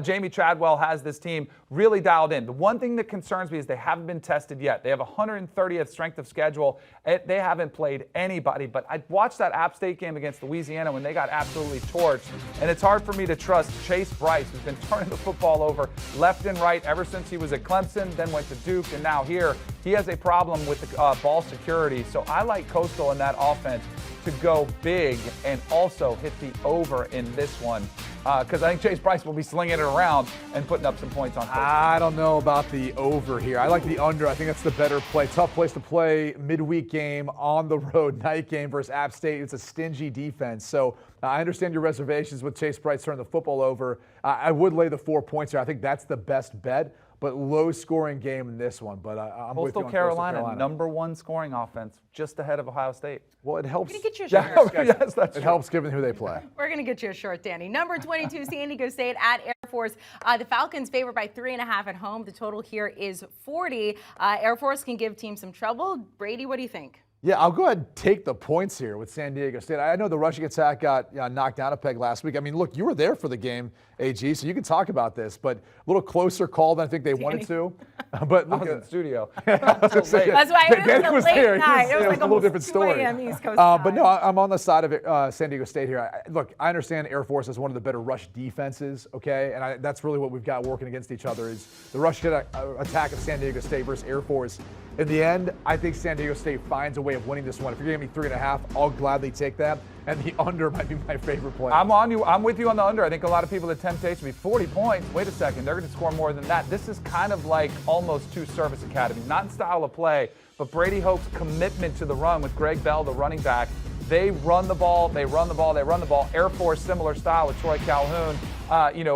Jamie Chadwell has this team really dialed in. The one thing that concerns me is they haven't been tested yet. They have 130th strength of schedule. They haven't played anybody, but I watched that App State game against Louisiana when they got absolutely torched, and it's hard for me to trust Chase Bryce, who's been turning the football over left and right ever since he was at Clemson, then went to Duke, and now here. He has a problem with the ball security, so I like Coastal in that offense to go big and also hit the over in this one because I think Chase Bryce will be slinging it around and putting up some points on Coastal. I don't know about the over here. I like the under. I think that's the better play. Tough place to play, midweek game, on the road, night game versus App State. It's a stingy defense. So I understand your reservations with Chase Bryce turning the football over. I would lay the 4 points here. I think that's the best bet. But low-scoring game in this one. But I'm with you on Coastal Carolina. Number 1 scoring offense, just ahead of Ohio State. Well, it helps. We're going to get you a short. Yes, that's it helps given who they play. We're going to get you a short, Danny. Number 22, San Diego State at Air Force. The Falcons favored by 3.5 at home. The total here is 40. Air Force can give teams some trouble. Brady, what do you think? Yeah, I'll go ahead and take the points here with San Diego State. I know the rushing attack got knocked down a peg last week. I mean, look, you were there for the game, AG, so you can talk about this, but a little closer call than I think they wanted to. But I was in the studio. That's why it was a late night. It was like a little different story. East Coast but no, I'm on the side of San Diego State here. Look, I understand Air Force is one of the better rush defenses, okay? And that's really what we've got working against each other is the rush attack of San Diego State versus Air Force. In the end, I think San Diego State finds a way of winning this one. If you're giving me 3.5, I'll gladly take that. And the under might be my favorite play. I'm with you on the under. I think a lot of people, the temptation would be 40 points. Wait a second, they're going to score more than that. This is kind of like almost two service academies, not in style of play, but Brady Hoke's commitment to the run with Greg Bell, the running back. They run the ball, they run the ball, they run the ball. Air Force, similar style with Troy Calhoun,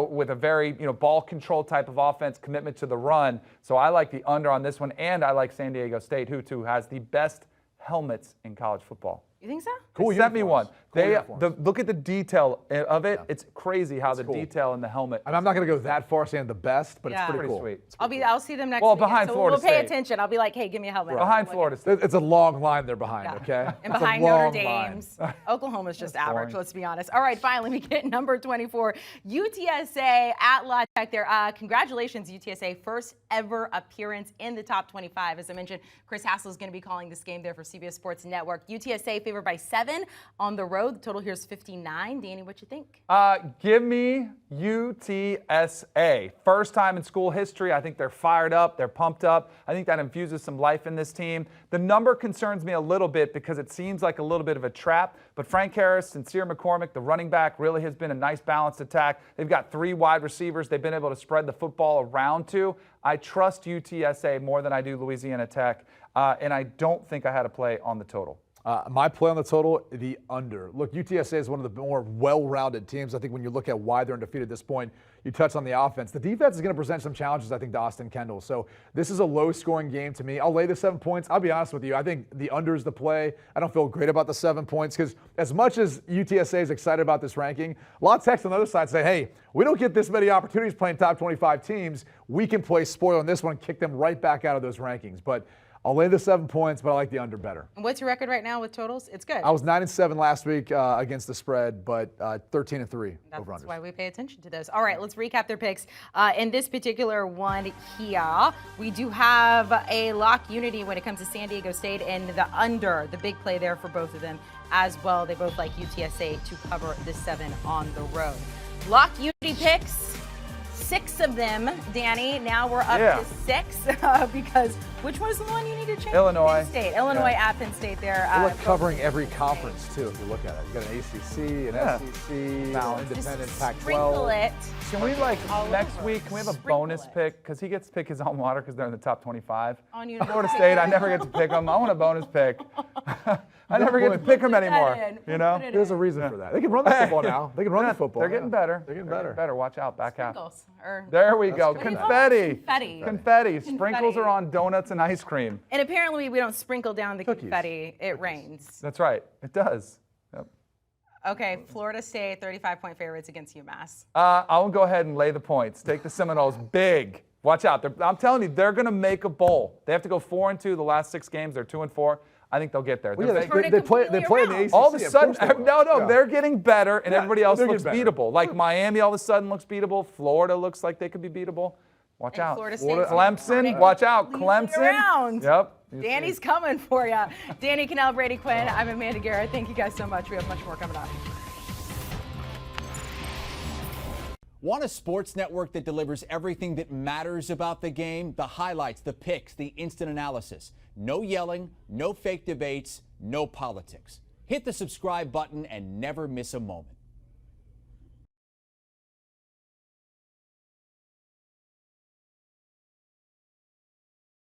with a very, ball control type of offense, commitment to the run. So I like the under on this one, and I like San Diego State, who too has the best helmets in college football. You think so? Cool. Sent me one. Look at the detail of it. Yeah. It's crazy how the detail in the helmet. And I'm not going to go that far saying the best, but it's pretty cool. Sweet. I'll see them next week. Well, behind so Florida we'll pay State. attention. I'll be like, hey, give me a helmet. Behind Florida State. It's a long line they're behind, okay? And behind Notre Dame's. Oklahoma's just average, let's be honest. All right, finally, we get number 24, UTSA at La Tech there. Congratulations, UTSA. First ever appearance in the top 25. As I mentioned, Chris Hassel is going to be calling this game there for CBS Sports Network. UTSA favored by 7 on the road. The total here is 59. Danny, what you think? Give me UTSA. First time in school history. I think they're fired up. They're pumped up. I think that infuses some life in this team. The number concerns me a little bit because it seems like a little bit of a trap. But Frank Harris, Sincere McCormick, the running back, really has been a nice balanced attack. They've got 3 wide receivers they've been able to spread the football around to. I trust UTSA more than I do Louisiana Tech. And I don't think I had a play on the total. My play on the total, the under. Look, UTSA is one of the more well-rounded teams. I think when you look at why they're undefeated at this point, you touch on the offense. The defense is going to present some challenges, I think, to Austin Kendall. So this is a low-scoring game to me. I'll lay the 7 points. I'll be honest with you. I think the under is the play. I don't feel great about the 7 points because as much as UTSA is excited about this ranking, a lot of texts on the other side say, hey, we don't get this many opportunities playing top 25 teams. We can play spoil on this one and kick them right back out of those rankings. But I'll lay the 7 points, but I like the under better. And what's your record right now with totals? It's good. I was 9-7 last week against the spread, but 13-3 over-unders. That's why we pay attention to those. All right, let's recap their picks. In this particular one here, we do have a lock unity when it comes to San Diego State and the under, the big play there for both of them as well. They both like UTSA to cover the 7 on the road. Lock unity picks. 6 of them, Danny. Now we're up to 6 because which one is the one you need to change? Illinois. Penn State. Illinois at Penn State there. We're like covering every conference, too, if you look at it. You got an ACC, an SEC, independent Pac-12. Sprinkle it. Can we, next week, can we have a bonus pick? Because he gets to pick his alma mater because they're in the top 25. On Florida State, I never get to pick them. I want a bonus pick. I never get to pick them anymore. There's a reason for that. They can run the football now. They can run the football. They're getting better. They're getting better. Watch out. Back half. There we go. Confetti. Confetti. Sprinkles are on donuts and ice cream. And apparently we don't sprinkle down the confetti. It rains. That's right. It does. Yep. Okay, Florida State, 35-point favorites against UMass. I'll go ahead and lay the points. Take the Seminoles big. Watch out. I'm telling you, they're going to make a bowl. They have to go 4-2 the last 6 games. They're 2-4. I think they'll get there. Well, they play in the ACC. All of a sudden, they're getting better, and everybody else looks beatable. Like Miami all of a sudden looks beatable. Florida looks like they could be beatable. Watch out. Clemson, watch out. Clemson. Yep. Danny's coming for you. Danny Kanell, Brady Quinn. I'm Amanda Garrett. Thank you guys so much. We have much more coming up. Want a sports network that delivers everything that matters about the game? The highlights, the picks, the instant analysis. No yelling, no fake debates, no politics. Hit the subscribe button and never miss a moment.